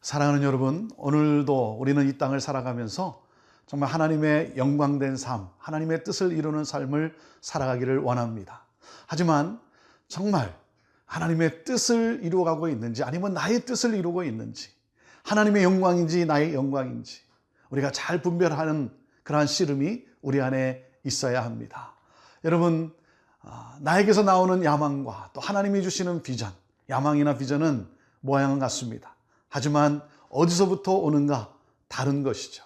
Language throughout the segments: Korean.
사랑하는 여러분, 오늘도 우리는 이 땅을 살아가면서 정말 하나님의 영광된 삶, 하나님의 뜻을 이루는 삶을 살아가기를 원합니다. 하지만 정말 하나님의 뜻을 이루어가고 있는지, 아니면 나의 뜻을 이루고 있는지, 하나님의 영광인지 나의 영광인지 우리가 잘 분별하는 그러한 씨름이 우리 안에 있어야 합니다. 여러분, 나에게서 나오는 야망과 또 하나님이 주시는 비전, 야망이나 비전은 모양은 같습니다. 하지만 어디서부터 오는가 다른 것이죠.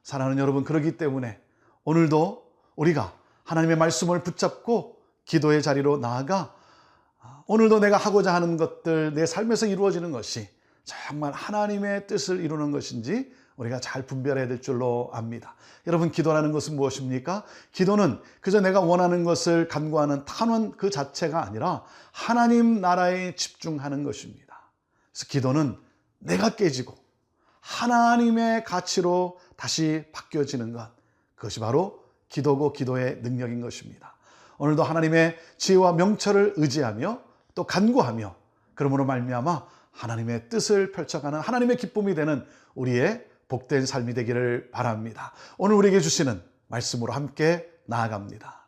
사랑하는 여러분, 그렇기 때문에 오늘도 우리가 하나님의 말씀을 붙잡고 기도의 자리로 나아가 오늘도 내가 하고자 하는 것들, 내 삶에서 이루어지는 것이 정말 하나님의 뜻을 이루는 것인지 우리가 잘 분별해야 될 줄로 압니다. 여러분, 기도라는 것은 무엇입니까? 기도는 그저 내가 원하는 것을 간구하는 탄원 그 자체가 아니라 하나님 나라에 집중하는 것입니다. 그래서 기도는 내가 깨지고 하나님의 가치로 다시 바뀌어지는 것, 그것이 바로 기도고 기도의 능력인 것입니다. 오늘도 하나님의 지혜와 명철을 의지하며 또 간구하며, 그러므로 말미암아 하나님의 뜻을 펼쳐가는 하나님의 기쁨이 되는 우리의 복된 삶이 되기를 바랍니다. 오늘 우리에게 주시는 말씀으로 함께 나아갑니다.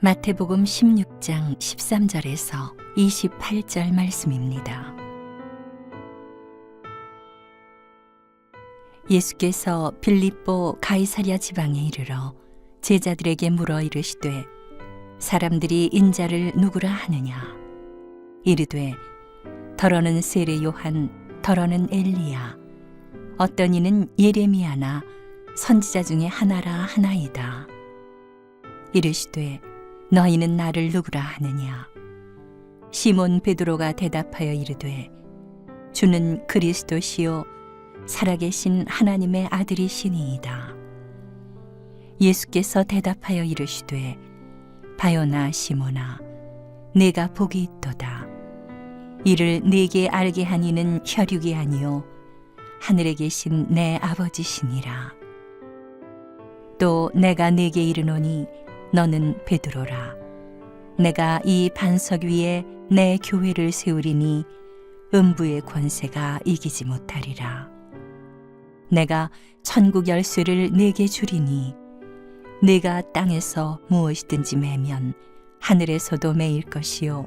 마태복음 16장 13절에서 28절 말씀입니다. 예수께서 빌립보 가이사랴 지방에 이르러 제자들에게 물어 이르시되 사람들이 인자를 누구라 하느냐? 이르되 더러는 세례 요한, 더러는 엘리야, 어떤 이는 예레미야나 선지자 중에 하나라 하나이다. 이르시되 너희는 나를 누구라 하느냐? 시몬 베드로가 대답하여 이르되 주는 그리스도시요 살아계신 하나님의 아들이시니이다. 예수께서 대답하여 이르시되 바요나 시몬아, 내가 복이 있도다. 이를 네게 알게 한 이는 혈육이 아니요 하늘에 계신 내 아버지시니라. 또 내가 네게 이르노니 너는 베드로라. 내가 이 반석 위에 내 교회를 세우리니 음부의 권세가 이기지 못하리라. 내가 천국 열쇠를 네게 주리니 네가 땅에서 무엇이든지 매면 하늘에서도 매일 것이요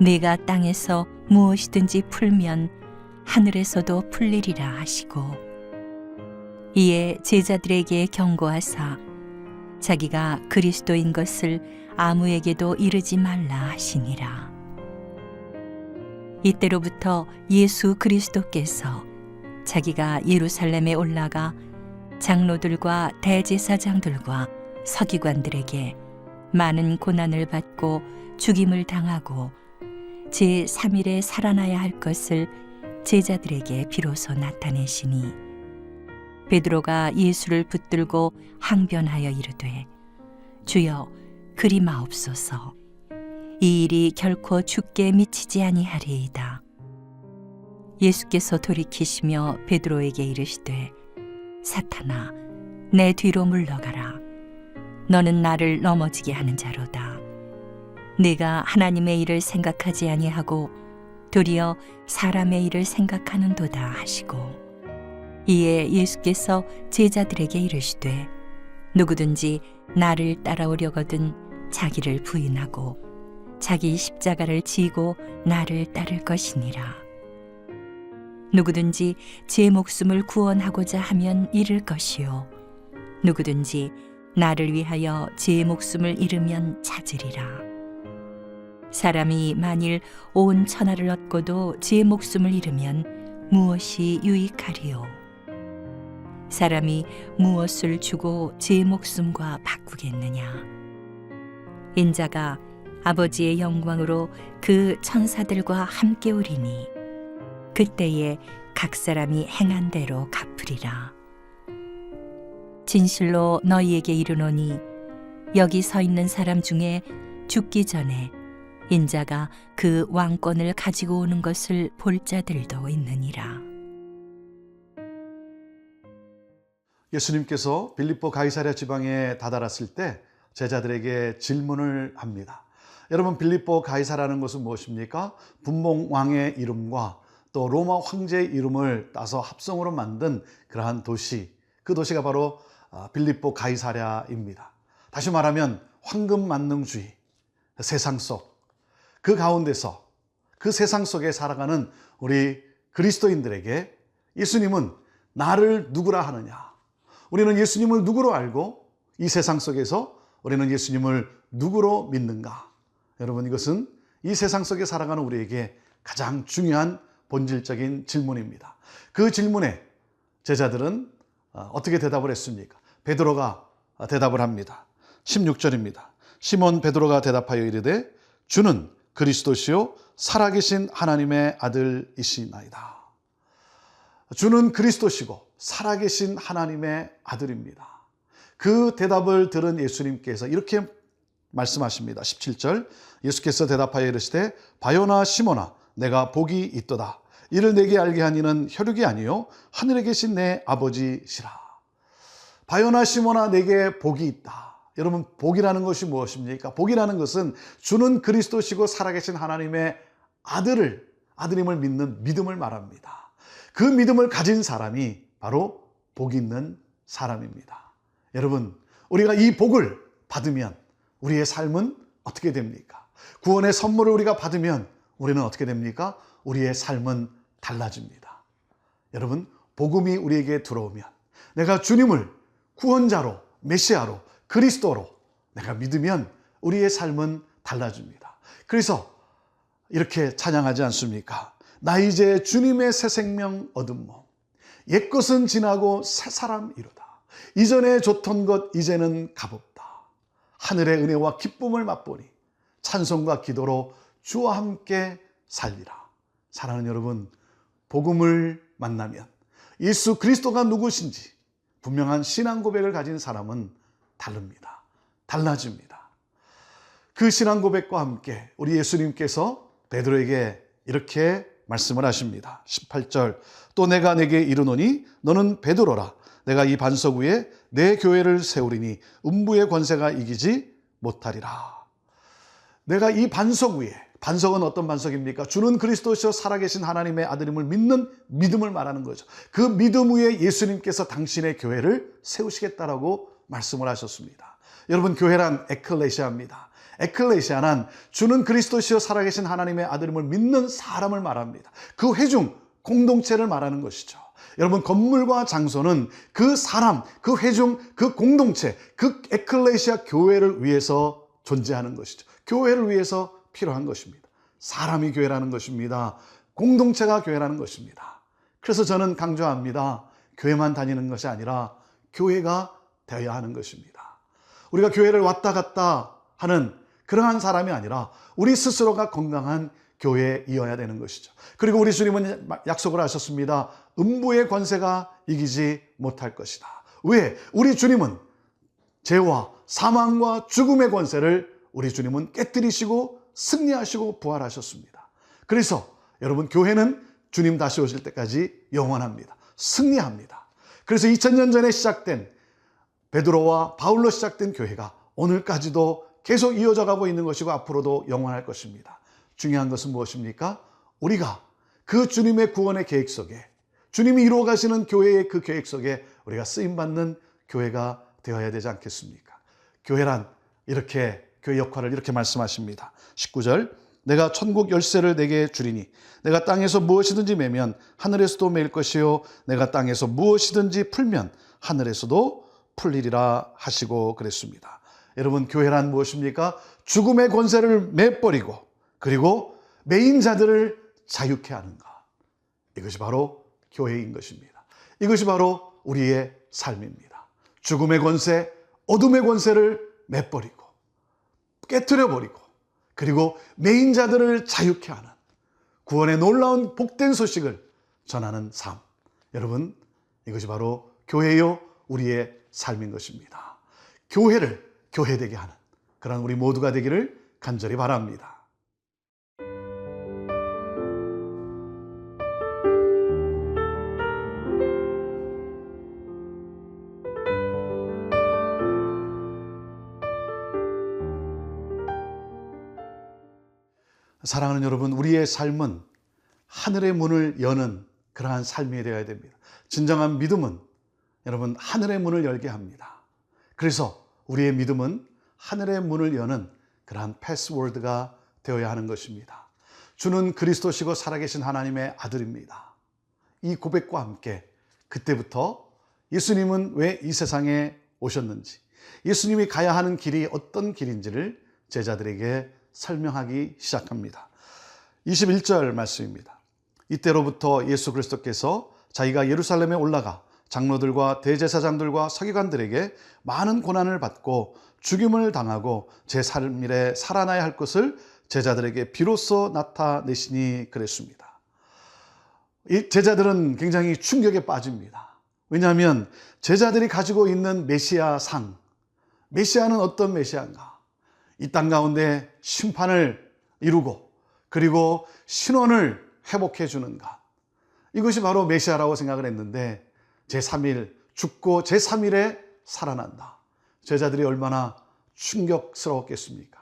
네가 땅에서 무엇이든지 풀면 하늘에서도 풀리리라 하시고, 이에 제자들에게 경고하사 자기가 그리스도인 것을 아무에게도 이르지 말라 하시니라. 이때로부터 예수 그리스도께서 자기가 예루살렘에 올라가 장로들과 대제사장들과 서기관들에게 많은 고난을 받고 죽임을 당하고 제3일에 살아나야 할 것을 제자들에게 비로소 나타내시니, 베드로가 예수를 붙들고 항변하여 이르되 주여 그리 마옵소서. 이 일이 결코 주께 미치지 아니하리이다. 예수께서 돌이키시며 베드로에게 이르시되 사탄아, 내 뒤로 물러가라. 너는 나를 넘어지게 하는 자로다. 네가 하나님의 일을 생각하지 아니하고 도리어 사람의 일을 생각하는도다 하시고, 이에 예수께서 제자들에게 이르시되 누구든지 나를 따라오려거든 자기를 부인하고 자기 십자가를 지고 나를 따를 것이니라. 누구든지 제 목숨을 구원하고자 하면 잃을 것이요 누구든지 나를 위하여 제 목숨을 잃으면 찾으리라. 사람이 만일 온 천하를 얻고도 제 목숨을 잃으면 무엇이 유익하리요? 사람이 무엇을 주고 제 목숨과 바꾸겠느냐? 인자가 아버지의 영광으로 그 천사들과 함께 오리니 그때에 각 사람이 행한 대로 갚으리라. 진실로 너희에게 이르노니 여기 서 있는 사람 중에 죽기 전에 인자가 그 왕권을 가지고 오는 것을 볼 자들도 있느니라. 예수님께서 빌립보 가이사랴 지방에 다다랐을 때 제자들에게 질문을 합니다. 여러분, 빌립보 가이사라는 것은 무엇입니까? 분봉 왕의 이름과 또 로마 황제의 이름을 따서 합성으로 만든 그러한 도시, 그 도시가 바로 빌립보 가이사랴입니다. 다시 말하면 황금만능주의, 세상 속, 그 가운데서 그 세상 속에 살아가는 우리 그리스도인들에게 예수님은 나를 누구라 하느냐, 우리는 예수님을 누구로 알고 이 세상 속에서 우리는 예수님을 누구로 믿는가? 여러분, 이것은 이 세상 속에 살아가는 우리에게 가장 중요한 본질적인 질문입니다. 그 질문에 제자들은 어떻게 대답을 했습니까? 베드로가 대답을 합니다. 16절입니다. 시몬 베드로가 대답하여 이르되 주는 그리스도시요 살아계신 하나님의 아들이시나이다. 주는 그리스도시고 살아계신 하나님의 아들입니다. 그 대답을 들은 예수님께서 이렇게 말씀하십니다. 17절, 예수께서 대답하여 이르시되 바요나 시몬아 내가 복이 있도다. 이를 내게 알게 한 이는 혈육이 아니요 하늘에 계신 내 아버지시라. 바요나 시몬아 내게 복이 있다. 여러분, 복이라는 것이 무엇입니까? 복이라는 것은 주는 그리스도시고 살아계신 하나님의 아들임을 믿는 믿음을 말합니다. 그 믿음을 가진 사람이 바로 복 있는 사람입니다. 여러분, 우리가 이 복을 받으면 우리의 삶은 어떻게 됩니까? 구원의 선물을 우리가 받으면 우리는 어떻게 됩니까? 우리의 삶은 달라집니다. 여러분, 복음이 우리에게 들어오면 내가 주님을 구원자로, 메시아로, 그리스도로 내가 믿으면 우리의 삶은 달라집니다. 그래서 이렇게 찬양하지 않습니까? 나 이제 주님의 새 생명 얻은 몸, 옛것은 지나고 새 사람이로다. 이전에 좋던 것 이제는 값없다. 하늘의 은혜와 기쁨을 맛보니 찬송과 기도로 주와 함께 살리라. 사랑하는 여러분, 복음을 만나면 예수 그리스도가 누구신지 분명한 신앙 고백을 가진 사람은 다릅니다. 달라집니다. 그 신앙 고백과 함께 우리 예수님께서 베드로에게 이렇게 말씀을 하십니다. 18절, 또 내가 내게 이르노니 너는 베드로라. 내가 이 반석 위에 내 교회를 세우리니 음부의 권세가 이기지 못하리라. 내가 이 반석 위에, 반석은 어떤 반석입니까? 주는 그리스도시요 살아계신 하나님의 아들임을 믿는 믿음을 말하는 거죠. 그 믿음 위에 예수님께서 당신의 교회를 세우시겠다라고 말씀을 하셨습니다. 여러분, 교회란 에클레시아입니다. 에클레시아는 주는 그리스도시요 살아계신 하나님의 아들임을 믿는 사람을 말합니다. 그 회중, 공동체를 말하는 것이죠. 여러분, 건물과 장소는 그 사람, 그 회중, 그 공동체, 그 에클레시아 교회를 위해서 존재하는 것이죠. 교회를 위해서 필요한 것입니다. 사람이 교회라는 것입니다. 공동체가 교회라는 것입니다. 그래서 저는 강조합니다. 교회만 다니는 것이 아니라 교회가 되어야 하는 것입니다. 우리가 교회를 왔다 갔다 하는 그러한 사람이 아니라 우리 스스로가 건강한 교회이어야 되는 것이죠. 그리고 우리 주님은 약속을 하셨습니다. 음부의 권세가 이기지 못할 것이다. 왜? 우리 주님은 죄와 사망과 죽음의 권세를 우리 주님은 깨뜨리시고 승리하시고 부활하셨습니다. 그래서 여러분, 교회는 주님 다시 오실 때까지 영원합니다. 승리합니다. 그래서 2000년 전에 시작된 베드로와 바울로 시작된 교회가 오늘까지도 계속 이어져 가고 있는 것이고 앞으로도 영원할 것입니다. 중요한 것은 무엇입니까? 우리가 그 주님의 구원의 계획 속에, 주님이 이루어 가시는 교회의 그 계획 속에 우리가 쓰임받는 교회가 되어야 되지 않겠습니까? 교회란 이렇게, 교회 역할을 이렇게 말씀하십니다. 19절, 내가 천국 열쇠를 내게 주리니 내가 땅에서 무엇이든지 매면 하늘에서도 매일 것이요 내가 땅에서 무엇이든지 풀면 하늘에서도 풀리리라 하시고 그랬습니다. 여러분, 교회란 무엇입니까? 죽음의 권세를 매버리고 그리고 매인 자들을 자유케 하는 것. 이것이 바로 교회인 것입니다. 이것이 바로 우리의 삶입니다. 죽음의 권세, 어둠의 권세를 매버리고 깨트려버리고 그리고 매인 자들을 자유케 하는 구원의 놀라운 복된 소식을 전하는 삶. 여러분, 이것이 바로 교회요 우리의 삶인 것입니다. 교회를 교회되게 하는 그런 우리 모두가 되기를 간절히 바랍니다. 사랑하는 여러분, 우리의 삶은 하늘의 문을 여는 그러한 삶이 되어야 됩니다. 진정한 믿음은 여러분 하늘의 문을 열게 합니다. 그래서 우리의 믿음은 하늘의 문을 여는 그러한 패스워드가 되어야 하는 것입니다. 주는 그리스도시고 살아계신 하나님의 아들입니다. 이 고백과 함께 그때부터 예수님은 왜 이 세상에 오셨는지, 예수님이 가야 하는 길이 어떤 길인지를 제자들에게 설명하기 시작합니다. 21절 말씀입니다. 이때로부터 예수 그리스도께서 자기가 예루살렘에 올라가 장로들과 대제사장들과 서기관들에게 많은 고난을 받고 죽임을 당하고 제3일에 살아나야 할 것을 제자들에게 비로소 나타내시니 그랬습니다. 이 제자들은 굉장히 충격에 빠집니다. 왜냐하면 제자들이 가지고 있는 메시아 상, 메시아는 어떤 메시아인가? 이 땅 가운데 심판을 이루고 그리고 신원을 회복해 주는 것, 이것이 바로 메시아라고 생각을 했는데 제3일 죽고 제3일에 살아난다. 제자들이 얼마나 충격스러웠겠습니까?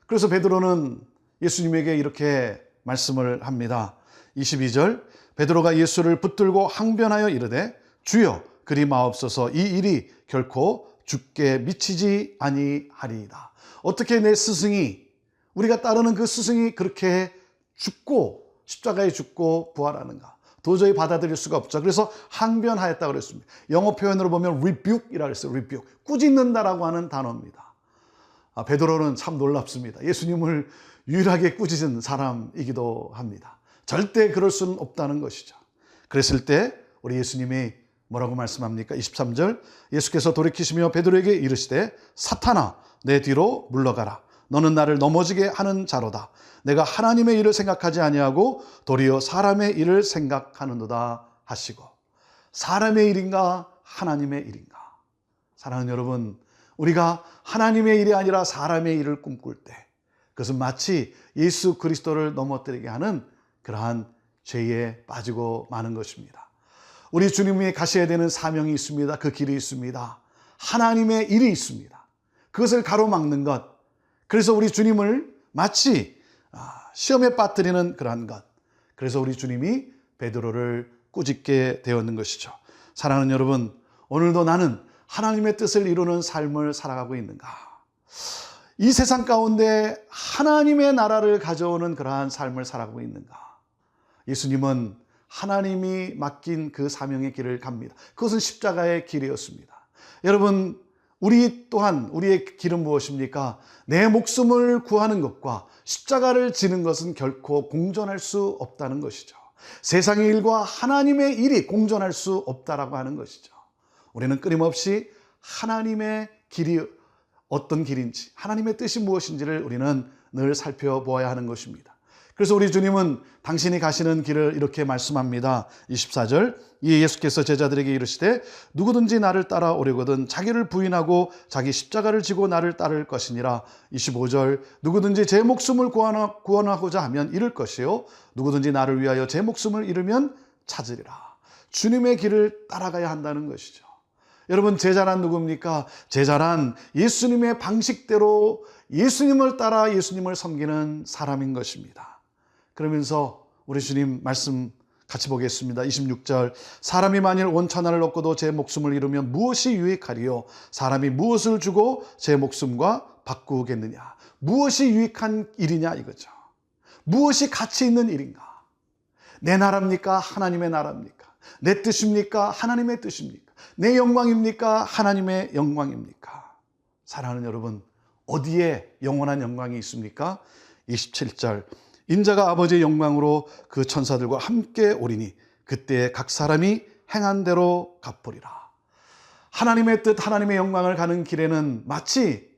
그래서 베드로는 예수님에게 이렇게 말씀을 합니다. 22절, 베드로가 예수를 붙들고 항변하여 이르되 주여 그리 마옵소서, 이 일이 결코 죽게 미치지 아니하리이다. 어떻게 내 스승이, 우리가 따르는 그 스승이 그렇게 죽고 십자가에 죽고 부활하는가? 도저히 받아들일 수가 없죠. 그래서 항변하였다고 그랬습니다. 영어 표현으로 보면 rebuke이라고 했어요. rebuke. 꾸짖는다라고 하는 단어입니다. 베드로는 참 놀랍습니다. 예수님을 유일하게 꾸짖은 사람이기도 합니다. 절대 그럴 수는 없다는 것이죠. 그랬을 때 우리 예수님이 뭐라고 말씀합니까? 23절, 예수께서 돌이키시며 베드로에게 이르시되 사탄아 내 뒤로 물러가라. 너는 나를 넘어지게 하는 자로다. 내가 하나님의 일을 생각하지 아니하고 도리어 사람의 일을 생각하는도다 하시고. 사람의 일인가 하나님의 일인가? 사랑하는 여러분, 우리가 하나님의 일이 아니라 사람의 일을 꿈꿀 때 그것은 마치 예수 그리스도를 넘어뜨리게 하는 그러한 죄에 빠지고 마는 것입니다. 우리 주님이 가셔야 되는 사명이 있습니다. 그 길이 있습니다. 하나님의 일이 있습니다. 그것을 가로막는 것, 그래서 우리 주님을 마치 시험에 빠뜨리는 그러한 것, 그래서 우리 주님이 베드로를 꾸짖게 되었는 것이죠. 사랑하는 여러분, 오늘도 나는 하나님의 뜻을 이루는 삶을 살아가고 있는가? 이 세상 가운데 하나님의 나라를 가져오는 그러한 삶을 살아가고 있는가? 예수님은 하나님이 맡긴 그 사명의 길을 갑니다. 그것은 십자가의 길이었습니다. 여러분, 우리 또한 우리의 길은 무엇입니까? 내 목숨을 구하는 것과 십자가를 지는 것은 결코 공존할 수 없다는 것이죠. 세상의 일과 하나님의 일이 공존할 수 없다라고 하는 것이죠. 우리는 끊임없이 하나님의 길이 어떤 길인지, 하나님의 뜻이 무엇인지를 우리는 늘 살펴보아야 하는 것입니다. 그래서 우리 주님은 당신이 가시는 길을 이렇게 말씀합니다. 24절, 이에 예수께서 제자들에게 이르시되 누구든지 나를 따라오려거든 자기를 부인하고 자기 십자가를 지고 나를 따를 것이니라. 25절, 누구든지 제 목숨을 구원하고자 하면 잃을 것이요 누구든지 나를 위하여 제 목숨을 잃으면 찾으리라. 주님의 길을 따라가야 한다는 것이죠. 여러분, 제자란 누굽니까? 제자란 예수님의 방식대로 예수님을 따라 예수님을 섬기는 사람인 것입니다. 그러면서 우리 주님 말씀 같이 보겠습니다. 26절, 사람이 만일 온 천하를 얻고도 제 목숨을 잃으면 무엇이 유익하리요? 사람이 무엇을 주고 제 목숨과 바꾸겠느냐? 무엇이 유익한 일이냐 이거죠. 무엇이 가치 있는 일인가? 내 나라입니까? 하나님의 나라입니까? 내 뜻입니까? 하나님의 뜻입니까? 내 영광입니까? 하나님의 영광입니까? 사랑하는 여러분, 어디에 영원한 영광이 있습니까? 27절, 인자가 아버지의 영광으로 그 천사들과 함께 오리니 그때 각 사람이 행한 대로 갚으리라. 하나님의 뜻, 하나님의 영광을 가는 길에는 마치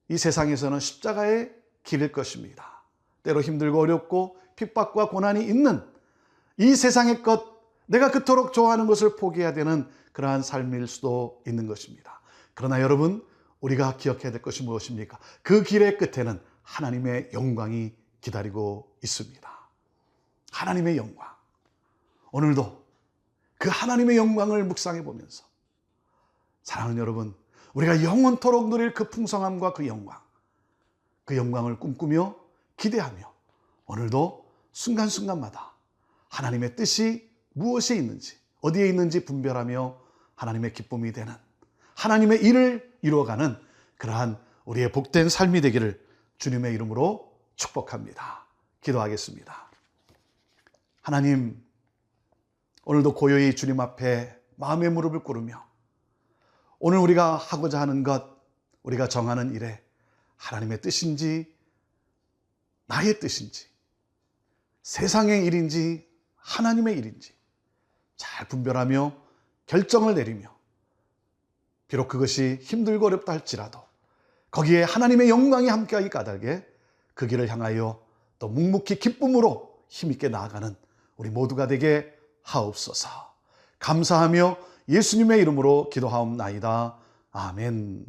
이 세상에서는 십자가의 길일 것입니다. 때로 힘들고 어렵고 핍박과 고난이 있는 이 세상의 것, 내가 그토록 좋아하는 것을 포기해야 되는 그러한 삶일 수도 있는 것입니다. 그러나 여러분, 우리가 기억해야 될 것이 무엇입니까? 그 길의 끝에는 하나님의 영광이 기다리고 있습니다. 하나님의 영광. 오늘도 그 하나님의 영광을 묵상해 보면서 사랑하는 여러분, 우리가 영원토록 누릴 그 풍성함과 그 영광을 꿈꾸며 기대하며 오늘도 순간순간마다 하나님의 뜻이 무엇에 있는지, 어디에 있는지 분별하며 하나님의 기쁨이 되는, 하나님의 일을 이루어가는 그러한 우리의 복된 삶이 되기를 주님의 이름으로 축복합니다. 기도하겠습니다. 하나님, 오늘도 고요히 주님 앞에 마음의 무릎을 꿇으며 오늘 우리가 하고자 하는 것, 우리가 정하는 일에 하나님의 뜻인지 나의 뜻인지 세상의 일인지 하나님의 일인지 잘 분별하며 결정을 내리며, 비록 그것이 힘들고 어렵다 할지라도 거기에 하나님의 영광이 함께하기 까닭에 그 길을 향하여 또 묵묵히 기쁨으로 힘있게 나아가는 우리 모두가 되게 하옵소서. 감사하며 예수님의 이름으로 기도하옵나이다. 아멘.